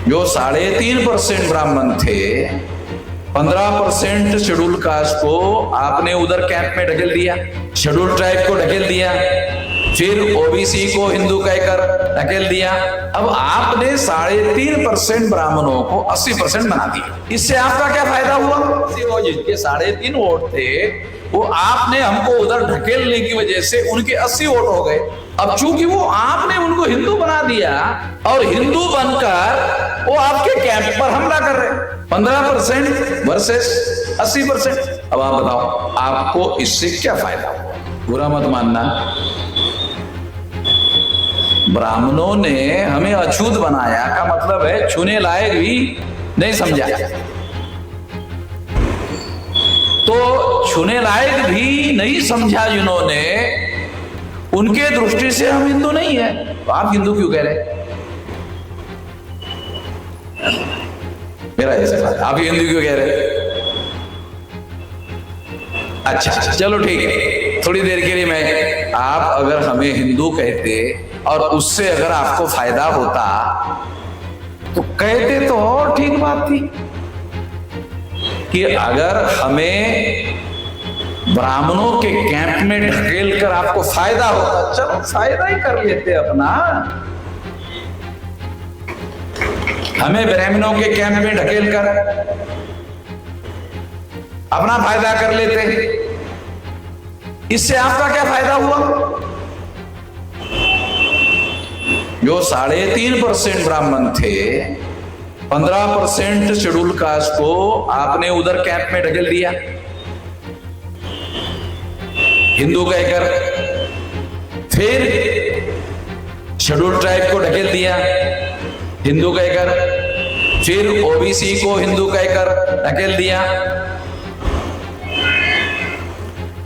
जो 3.5% ब्राह्मण थे, 15% शेड्यूल कास्ट को आपने उधर कैंप में ढकेल दिया, शेड्यूल ट्राइब को ढकेल दिया, फिर ओबीसी को हिंदू कहकर ढकेल दिया। अब आपने 3.5% ब्राह्मणों को 80% बना दिया। इससे आपका क्या फायदा हुआ? वो जिनके 3.5 वोट थे वो आपने हमको उधर ढकेलने की वजह से उनके 80 वोट हो गए। अब चूंकि वो आपने उनको हिंदू बना दिया और हिंदू बनकर वो आपके कैंप पर हमला कर रहे, 15% वर्सेस 80%। अब आप बताओ आपको इससे क्या फायदा हुआ? बुरा मत मानना, ब्राह्मणों ने हमें अछूत बनाया का मतलब है छूने लायक भी नहीं समझा। तो छूने लायक भी नहीं समझा जिन्होंने, उनके दृष्टि से हम हिंदू नहीं है। तो आप हिंदू क्यों कह रहे? मेरा ऐसा बात, आप हिंदू क्यों कह रहे? अच्छा चलो ठीक है, थोड़ी देर के लिए मैं, आप अगर हमें हिंदू कहते और उससे अगर आपको फायदा होता तो कहते तो और ठीक बात थी कि अगर हमें ब्राह्मणों के कैंप में ढकेल कर आपको फायदा होता, चलो फायदा ही कर लेते अपना, हमें ब्राह्मणों के कैंप में ढकेल कर अपना फायदा कर लेते। इससे आपका क्या फायदा हुआ? जो 3.5% ब्राह्मण थे, 15% शेड्यूल कास्ट को आपने उधर कैंप में ढकेल दिया, हिंदू कहकर, फिर शेड्यूल ट्राइब को ढकेल दिया हिंदू कहकर, फिर ओबीसी को हिंदू कहकर ढकेल दिया।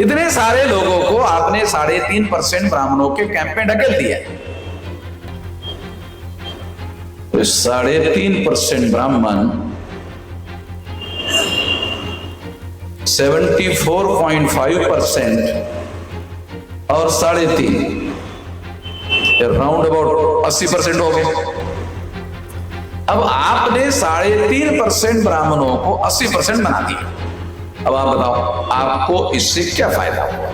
इतने सारे लोगों को आपने 3.5% ब्राह्मणों के कैंप में ढकेल दिया। तो 3.5% ब्राह्मण 74.5% और 3.5 राउंड अबाउट 80% हो गए। अब आपने 3.5% ब्राह्मणों को 80% बना दिया। अब आप बताओ आपको इससे क्या फायदा हुआ?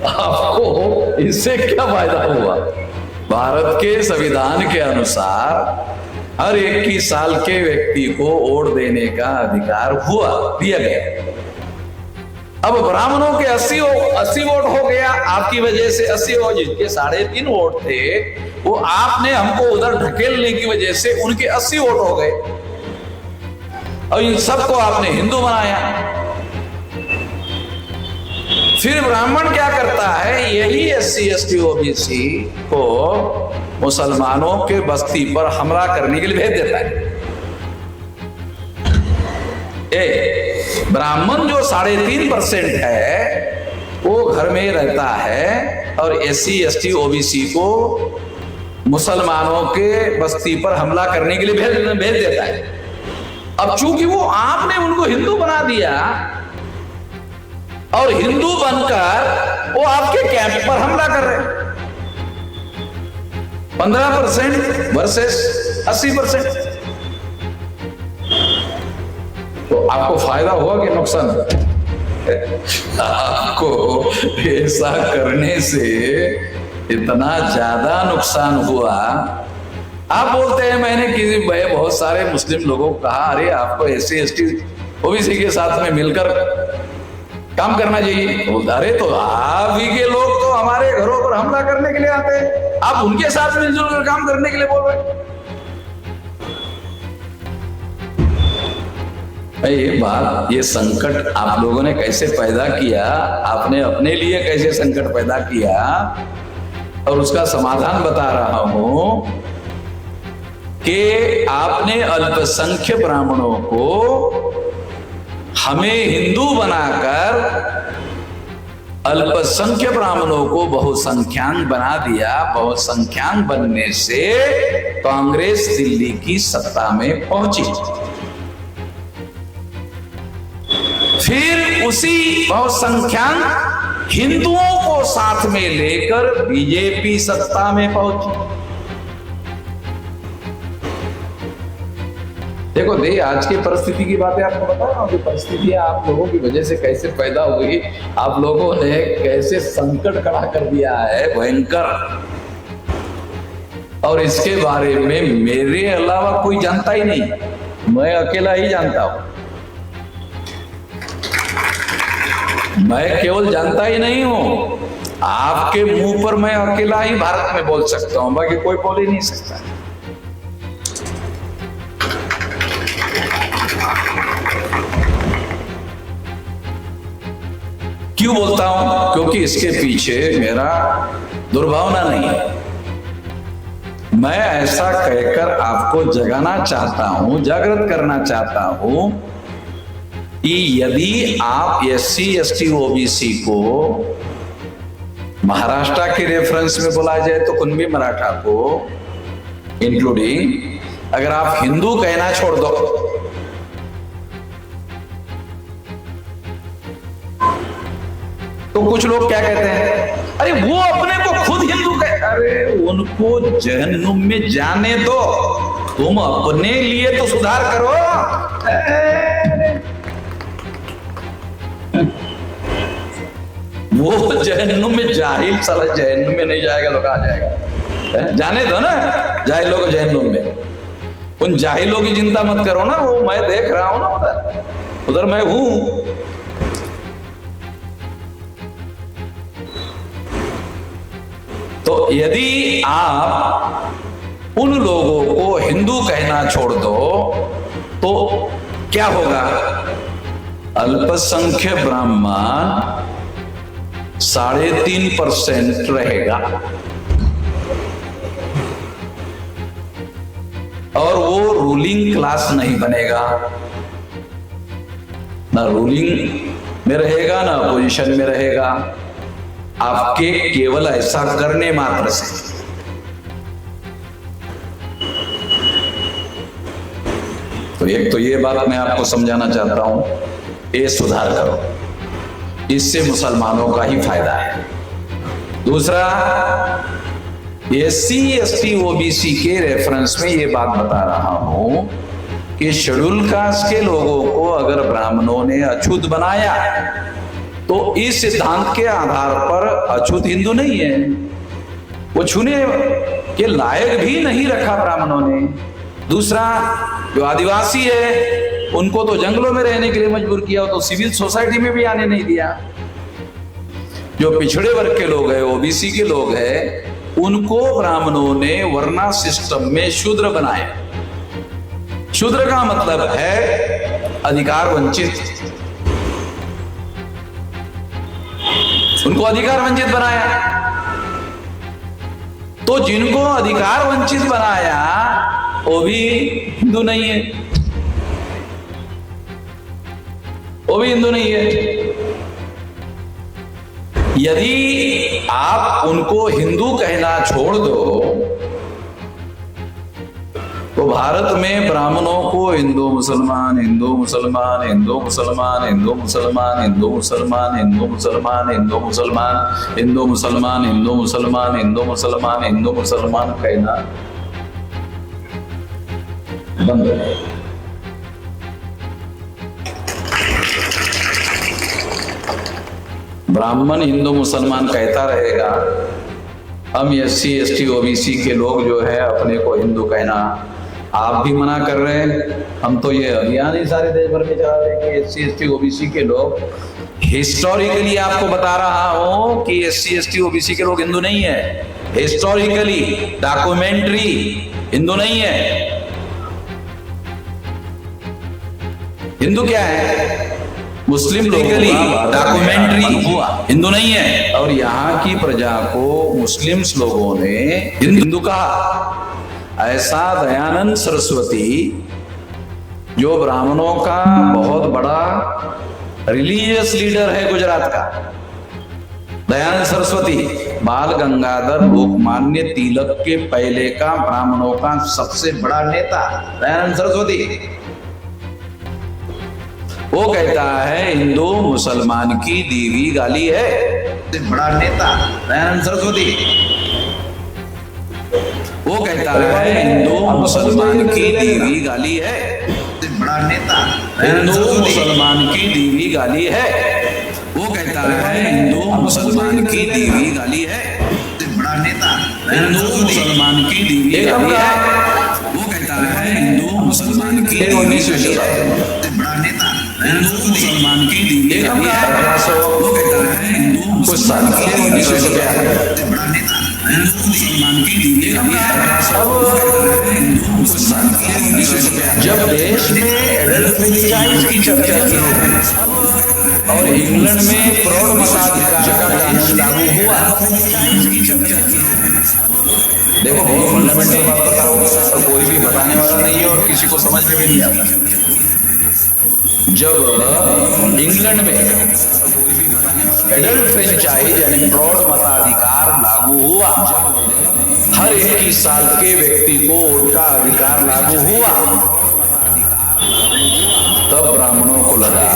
आपको इससे क्या फायदा हुआ? भारत के संविधान के अनुसार हर 21 साल के व्यक्ति को वोट देने का अधिकार दिया गया। अब ब्राह्मणों के 80 वोट हो गया आपकी वजह से, 80 वोट, जिनके 3.5 वोट थे वो आपने हमको उधर ढकेलने की वजह से उनके 80 वोट हो गए और इन सबको आपने हिंदू बनाया। फिर ब्राह्मण क्या करता है? यही SC ST OBC को मुसलमानों के बस्ती पर हमला करने के लिए भेज देता है। ब्राह्मण जो 3.5% है वो घर में रहता है और SC ST OBC को मुसलमानों के बस्ती पर हमला करने के लिए भेज देता है। अब चूंकि वो आपने उनको हिंदू बना दिया और हिंदू बनकर वो आपके कैंप पर हमला कर रहे, 15% वर्सेस 80%। तो आपको फायदा हुआ कि नुकसान? आपको ऐसा करने से इतना ज्यादा नुकसान हुआ। आप बोलते हैं मैंने बहुत सारे मुस्लिम लोगों को कहा अरे आपको SC ST OBC के साथ में मिलकर काम करना चाहिए। बोलते अरे तो आप ही के लोग तो हमारे घरों पर हमला करने के लिए आते हैं, आप उनके साथ मिलजुल कर काम करने के लिए बोल रहे। ये बात, ये संकट आप लोगों ने कैसे पैदा किया, आपने अपने लिए कैसे संकट पैदा किया और उसका समाधान बता रहा हूं कि आपने अल्पसंख्य ब्राह्मणों को हमें हिंदू बनाकर अल्पसंख्य ब्राह्मणों को बहुसंख्यांक बना दिया। बहुसंख्यांक बनने से कांग्रेस दिल्ली की सत्ता में पहुंची। फिर उसी बहुसंख्यांक हिंदुओं को साथ में लेकर बीजेपी सत्ता में पहुंची। देखो दे आज की परिस्थिति की बातें आपको बता रहा हूँ कि परिस्थितियां आप लोगों की वजह से कैसे पैदा हुई, आप लोगों ने कैसे संकट खड़ा कर दिया है भयंकर, और इसके बारे में मेरे अलावा कोई जानता ही नहीं, मैं अकेला ही जानता हूं। मैं केवल जानता ही नहीं हूं, आपके मुंह पर मैं अकेला ही भारत में बोल सकता हूं, बाकी कोई बोल ही नहीं सकता। क्यों बोलता हूं? क्योंकि इसके पीछे मेरा दुर्भावना नहीं है। मैं ऐसा कहकर आपको जगाना चाहता हूं, जागृत करना चाहता हूं कि यदि आप SC ST OBC को महाराष्ट्र के रेफरेंस में बोला जाए तो कुणबी मराठा को इंक्लूडिंग अगर आप हिंदू कहना छोड़ दो तो कुछ लोग क्या कहते हैं, अरे वो अपने को खुद हिंदू कहते, अरे उनको जहन्नुम में जाने दो, तुम अपने लिए तो सुधार करो। वो जहन्नुम में, जाहिल साला जहन्नुम में नहीं जाएगा तो कहां जाएगा? जाने दो ना जाहिलों को जहन्नुम में, उन जाहिलों की चिंता मत करो ना, वो मैं देख रहा हूं ना, उधर मैं हूं। तो यदि आप उन लोगों को हिंदू कहना छोड़ दो तो क्या होगा? अल्पसंख्यक ब्राह्मण 3.5% रहेगा और वो रूलिंग क्लास नहीं बनेगा, ना रूलिंग में रहेगा ना अपोजिशन में रहेगा, आपके केवल ऐसा करने मात्र से। तो एक तो ये बात मैं आपको समझाना चाहता हूं, ये सुधार करो, इससे मुसलमानों का ही फायदा है। दूसरा, SC ST OBC के रेफरेंस में ये बात बता रहा हूं कि शेड्यूल कास्ट के लोगों को अगर ब्राह्मणों ने अछूत बनाया तो इस सिद्धांत के आधार पर अछूत हिंदू नहीं है, वो छूने के लायक भी नहीं रखा ब्राह्मणों ने। दूसरा, जो आदिवासी है उनको तो जंगलों में रहने के लिए मजबूर किया, तो सिविल सोसाइटी में भी आने नहीं दिया। जो पिछड़े वर्ग के लोग हैं, OBC के लोग हैं, उनको ब्राह्मणों ने वर्ना सिस्टम में शूद्र बनाया। शूद्र का मतलब है अधिकार वंचित, उनको अधिकार वंचित बनाया। तो जिनको अधिकार वंचित बनाया वो भी हिंदू नहीं है, वो भी हिंदू नहीं है। यदि आप उनको हिंदू कहना छोड़ दो तो भारत में ब्राह्मणों को हिंदू मुसलमान, हिंदू मुसलमान, हिंदू मुसलमान, हिंदू मुसलमान, हिंदू मुसलमान, हिंदू मुसलमान, हिंदू मुसलमान, हिंदू मुसलमान, हिंदू मुसलमान, हिंदू मुसलमान, हिंदू मुसलमान कहना बंद हो जाए। ब्राह्मण हिंदू मुसलमान कहता रहेगा, हम SC ST OBC के लोग जो है अपने को हिंदू कहना, आप भी मना कर रहे हैं। हम तो ये अभियान ही सारे देश भर में चला रहे हैं कि SC ST OBC के लोग, हिस्टोरिकली आपको बता रहा हूं कि SC ST OBC के लोग हिंदू नहीं है, हिस्टोरिकली डॉक्यूमेंट्री हिंदू नहीं है। हिंदू क्या है? मुस्लिम लीगली डॉक्यूमेंट्री हिंदू नहीं है। और यहाँ की प्रजा को मुस्लिम्स लोगों ने हिंदू कहा। ऐसा दयानंद सरस्वती जो ब्राह्मणों का बहुत बड़ा रिलीजियस लीडर है गुजरात का, दयानंद सरस्वती बाल गंगाधर लोकमान्य तिलक के पहले का ब्राह्मणों का सबसे बड़ा नेता दयानंद सरस्वती, वो कहता है हिंदू मुसलमान की दीवी गाली है। बड़ा नेता दयानंद सरस्वती वो कहता है हिंदू मुसलमान की दीवी गाली है। बड़ा नेता हिंदू मुसलमान की दी हुई गाली है। वो कहता है हिंदू मुसलमान की दी हुई गाली है। बड़ा नेता हिंदू मुसलमान की दी हुई गाली है। वो कहता है हिंदू मुसलमान की 19वीं शताब्दी बड़ा नेता हिंदू मुसलमान की दी हुई गाली है। वो कहता है हिंदू कुछ साल 19वीं शताब्दी बड़ा नेता हिंदू मुसलमान की दी हुई गाली है। कुछ साल 19वीं शताब्दी जब देश में एडल्ट फ्रेंचाइज की चर्चा शुरू हुई और इंग्लैंड में प्रौढ़ मताधिकार का कानून लागू हुआ। देखो बहुत फंडामेंटल बात बता रहा हूँ और कोई भी बताने वाला नहीं है और किसी को समझ में भी नहीं आता। जब इंग्लैंड में एडल्ट फ्रेंचाइज यानी प्रौढ़ मताधिकार लागू हुआ, हर 21 साल के व्यक्ति को वोट का अधिकार लागू हुआ, तब ब्राह्मणों को लगा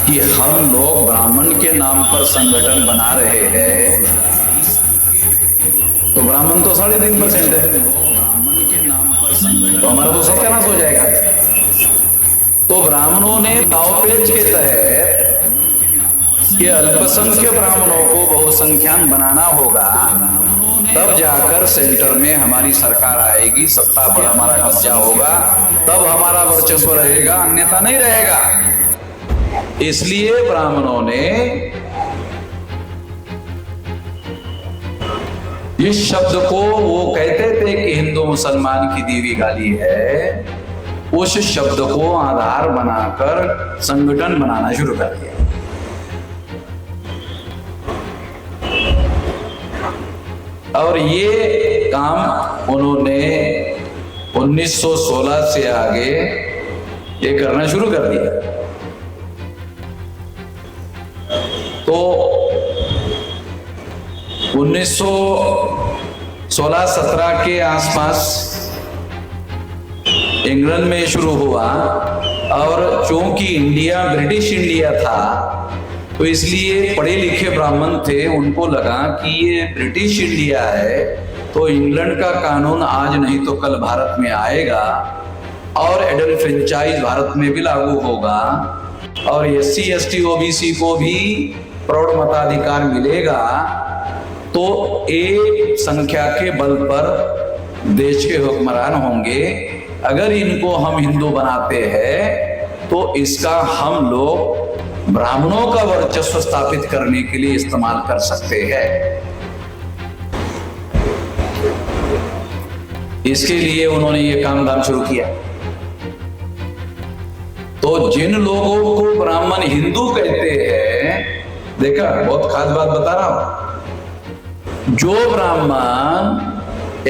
कि हम लोग ब्राह्मण के नाम पर संगठन बना रहे हैं, तो ब्राह्मण तो 3.5% है, तो हमारा तो सत्यानाश हो जाएगा। तो ब्राह्मणों ने दावपेच के तहत ये अल्पसंख्यक ब्राह्मणों को बहुसंख्यान बनाना होगा, तब जाकर सेंटर में हमारी सरकार आएगी, सत्ता पर हमारा कब्जा होगा, तब हमारा वर्चस्व रहेगा, अन्यथा नहीं रहेगा। इसलिए ब्राह्मणों ने इस शब्द को, वो कहते थे कि हिंदू मुसलमान की दी हुई गाली है, उस शब्द को आधार बनाकर संगठन बनाना शुरू कर दिया। और ये काम उन्होंने 1916 से आगे ये करना शुरू कर दिया। तो 1916-17 के आसपास इंग्लैंड में शुरू हुआ, और चूंकि इंडिया ब्रिटिश इंडिया था तो इसलिए पढ़े लिखे ब्राह्मण थे, उनको लगा कि ये ब्रिटिश इंडिया है तो इंग्लैंड का कानून आज नहीं तो कल भारत में आएगा और एडल्ट फ्रेंचाइज भारत में भी लागू होगा और SC ST OBC को भी प्रौढ़ मताधिकार मिलेगा। तो एक संख्या के बल पर देश के हुक्मरान होंगे। अगर इनको हम हिंदू बनाते हैं तो इसका हम लोग ब्राह्मणों का वर्चस्व स्थापित करने के लिए इस्तेमाल कर सकते हैं। इसके लिए उन्होंने ये काम धाम शुरू किया। तो जिन लोगों को ब्राह्मण हिंदू कहते हैं, देखा बहुत खास बात बता रहा हूं, जो ब्राह्मण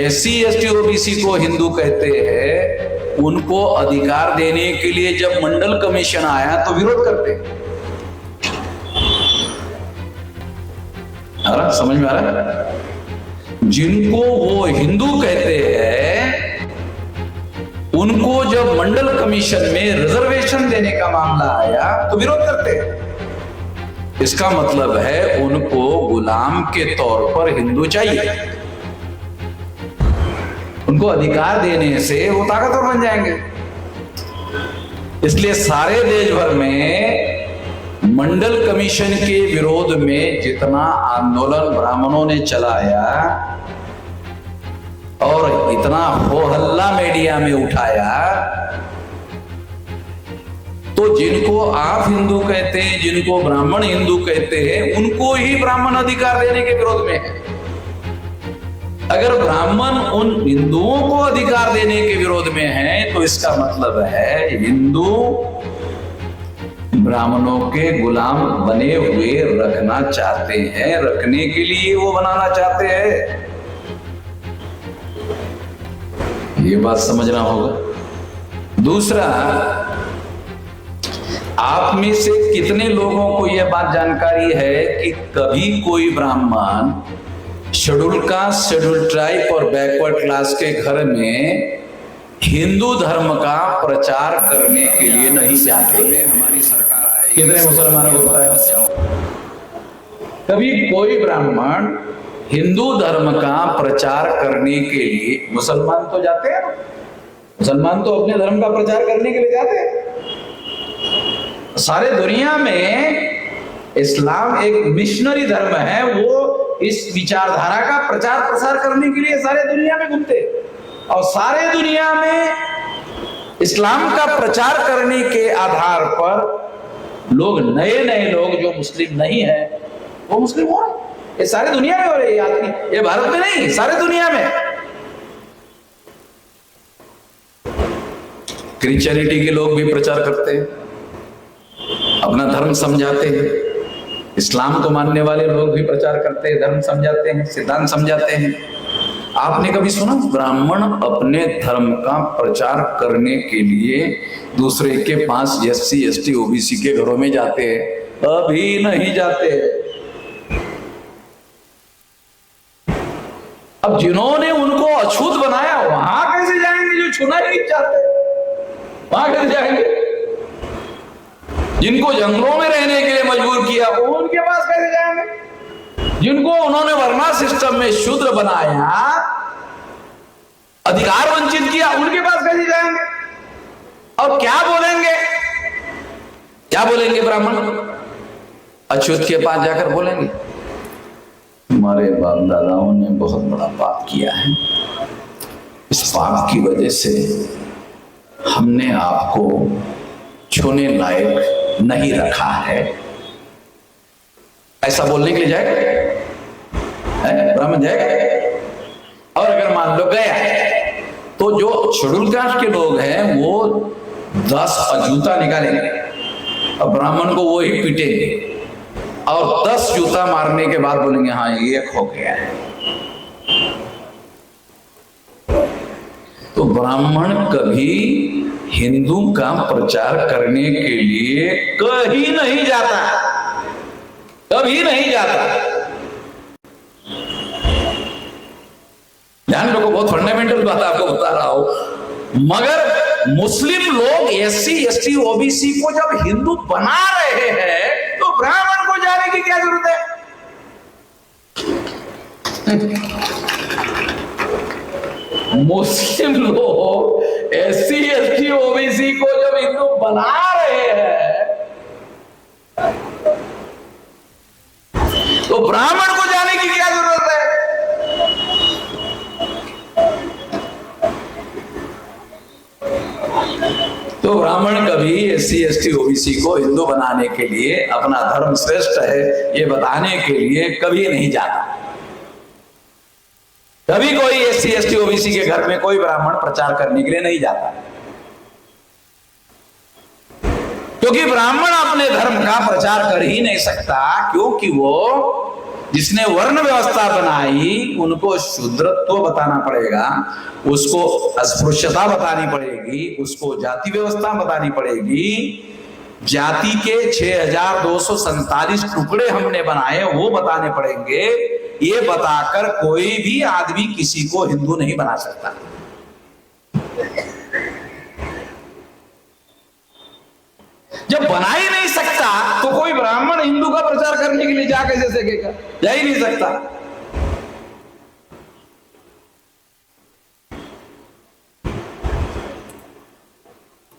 SC ST OBC को हिंदू कहते हैं, उनको अधिकार देने के लिए जब मंडल कमीशन आया तो विरोध करते। समझ में आ रहा है? जिनको वो हिंदू कहते हैं, उनको जब मंडल कमीशन में रिजर्वेशन देने का मामला आया तो विरोध करते। इसका मतलब है उनको गुलाम के तौर पर हिंदू चाहिए। उनको अधिकार देने से वो ताकतवर बन जाएंगे। इसलिए सारे देश भर में मंडल कमीशन के विरोध में जितना आंदोलन ब्राह्मणों ने चलाया और इतना हो हल्ला मीडिया में उठाया, तो जिनको आप हिंदू कहते हैं, जिनको ब्राह्मण हिंदू कहते हैं, उनको ही ब्राह्मण अधिकार देने के विरोध में है। अगर ब्राह्मण उन हिंदुओं को अधिकार देने के विरोध में है तो इसका मतलब है हिंदू ब्राह्मणों के गुलाम बने हुए रखना चाहते हैं, रखने के लिए वो बनाना चाहते हैं। ये बात समझना होगा। दूसरा, आप में से कितने लोगों को यह बात जानकारी है कि कभी कोई ब्राह्मण शेड्यूल कास्ट, शेड्यूल ट्राइब और बैकवर्ड क्लास के घर में हिंदू धर्म का प्रचार करने के लिए नहीं जाते? हमारी सरकार आएगी। कितने मुसलमानों को पता है? कभी कोई ब्राह्मण हिंदू धर्म का प्रचार करने के लिए, मुसलमान तो जाते हैं, मुसलमान तो अपने धर्म का प्रचार करने के लिए जाते हैं। सारे दुनिया में इस्लाम एक मिशनरी धर्म है, वो इस विचारधारा का प्रचार प्रसार करने के लिए सारे दुनिया में घूमते, और सारे दुनिया में इस्लाम का प्रचार करने के आधार पर लोग, नए नए लोग जो मुस्लिम नहीं है वो मुस्लिम हो रहे। ये सारे दुनिया में हो रहे हैं आदमी, ये भारत में नहीं, सारे दुनिया में। क्रिश्चियनिटी के लोग भी प्रचार करते हैं, अपना धर्म समझाते हैं। इस्लाम को मानने वाले लोग भी प्रचार करते हैं, धर्म समझाते हैं, सिद्धांत समझाते हैं। आपने कभी सुना ब्राह्मण अपने धर्म का प्रचार करने के लिए दूसरे के पास एससी एसटी ओबीसी के घरों में जाते हैं? अभी नहीं जाते। अब जिन्होंने उनको अछूत बनाया वहां कैसे जाएंगे? जो छूना ही नहीं चाहते वहां कैसे जाएंगे? जिनको जंगलों में रहने के लिए मजबूर किया वो उनके पास कैसे जाएंगे? जिनको उन्होंने वर्णा सिस्टम में शूद्र बनाया, अधिकार वंचित किया, उनके पास कैसे जाएंगे? और क्या बोलेंगे? क्या बोलेंगे ब्राह्मण? अछूत के पास जाकर बोलेंगे हमारे बाप दादाओं ने बहुत बड़ा पाप किया है, इस पाप की वजह से हमने आपको छूने लायक नहीं रखा है। ऐसा बोलने के लिए जाएगा ब्राह्मण? जाएगा? और अगर मान लो गया तो जो शेड्यूल कास्ट के लोग हैं वो 10 जूता निकालेंगे और ब्राह्मण को वो ही पीटेंगे और 10 जूता मारने के बाद बोलेंगे हाँ ये हो गया है। तो ब्राह्मण कभी हिंदू का प्रचार करने के लिए कहीं नहीं जाता, कभी नहीं जाता। ध्यान रखो, बहुत फंडामेंटल बात आपको बता रहा हूं। मगर मुस्लिम लोग एससी एसटी ओबीसी को जब हिंदू बना रहे हैं तो ब्राह्मण को जाने की क्या जरूरत है? मुस्लिम लोग एससी एसटी ओबीसी को जब हिंदू बना रहे हैं तो ब्राह्मण को जाने की क्या जरूरत है? तो ब्राह्मण कभी एससी एसटी ओबीसी को हिंदू बनाने के लिए, अपना धर्म श्रेष्ठ है ये बताने के लिए कभी नहीं जाता। कभी कोई एससी एसटी ओबीसी के घर में कोई ब्राह्मण प्रचार करने के लिए नहीं जाता, क्योंकि ब्राह्मण अपने धर्म का प्रचार कर ही नहीं सकता, क्योंकि वो जिसने वर्ण व्यवस्था बनाई उनको शूद्रत्व बताना पड़ेगा, उसको अस्पृश्यता बतानी पड़ेगी, उसको जाति व्यवस्था बतानी पड़ेगी। जाति के 6247 टुकड़े हमने बनाए वो बताने पड़ेंगे। ये बताकर कोई भी आदमी किसी को हिंदू नहीं बना सकता। जब बना ही नहीं सकता तो कोई ब्राह्मण हिंदू का प्रचार करने के लिए जा कैसे सकेगा? जा ही नहीं सकता।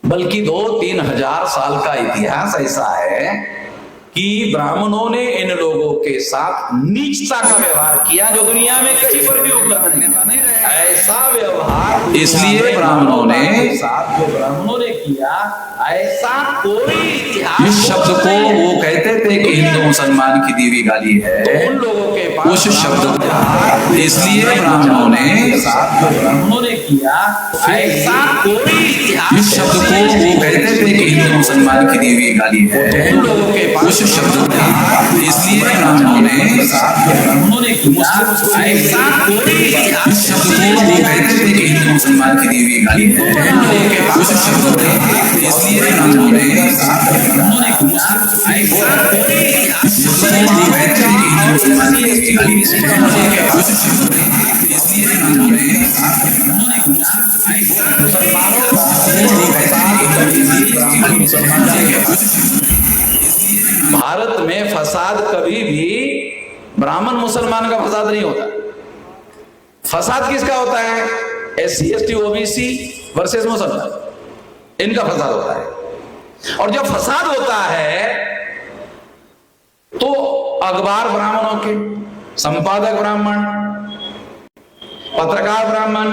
बल्कि 2-3 हजार साल का इतिहास ऐसा है कि ब्राह्मणों ने इन लोगों के साथ नीचता का व्यवहार किया जो दुनिया में कहीं पर भी उपलब्ध नहीं है। ऐसा व्यवहार इसलिए ब्राह्मणों ने साथ जो ब्राह्मणों ने किया, ऐसा कोई इतिहास, इस शब्द को वो कहते थे कि हिंदू मुसलमान की दी हुई गाली है, तो उन लोगों के पास उस शब्द को इसलिए ब्राह्मणों ने साथ जो ब्राह्मणों ने किया, ऐसा कोई इतिहास, इस शब्द को वो कहते थे कि हिंदू मुसलमान की दी हुई गाली है, तो उन लोगों के पास उस शब्द को इसलिए ब्राह्मणों ने साथ जो ब्राह्मणों ने किया, ऐसा कोई इतिहास, इस शब्द को वो कहते थे कि हिंदू मुसलमान की दी हुई गाली है, तो उन लोगों के पास उस शब्द को इसलिए ब्राह्मणों ने साथ जो ब्राह्मणों ने किया, ऐसा कोई इतिहास, इस शब्द को वो कहते थे कि हिंदू मुसलमान की दी हुई गाली है, तो उन लोगों के पास उस शब्द को इसलिए ब्राह्मणों ने साथ जो ब्राह्मणों ने किया, ऐसा मुसलमानों भारत में फसाद कभी भी ब्राह्मण मुसलमान का फसाद नहीं होता। फसाद किसका होता है? एससी एसटी ओबीसी वर्सेस मुसलमान, इनका फसाद होता है। और जब फसाद होता है तो अखबार ब्राह्मणों के, संपादक ब्राह्मण, पत्रकार ब्राह्मण,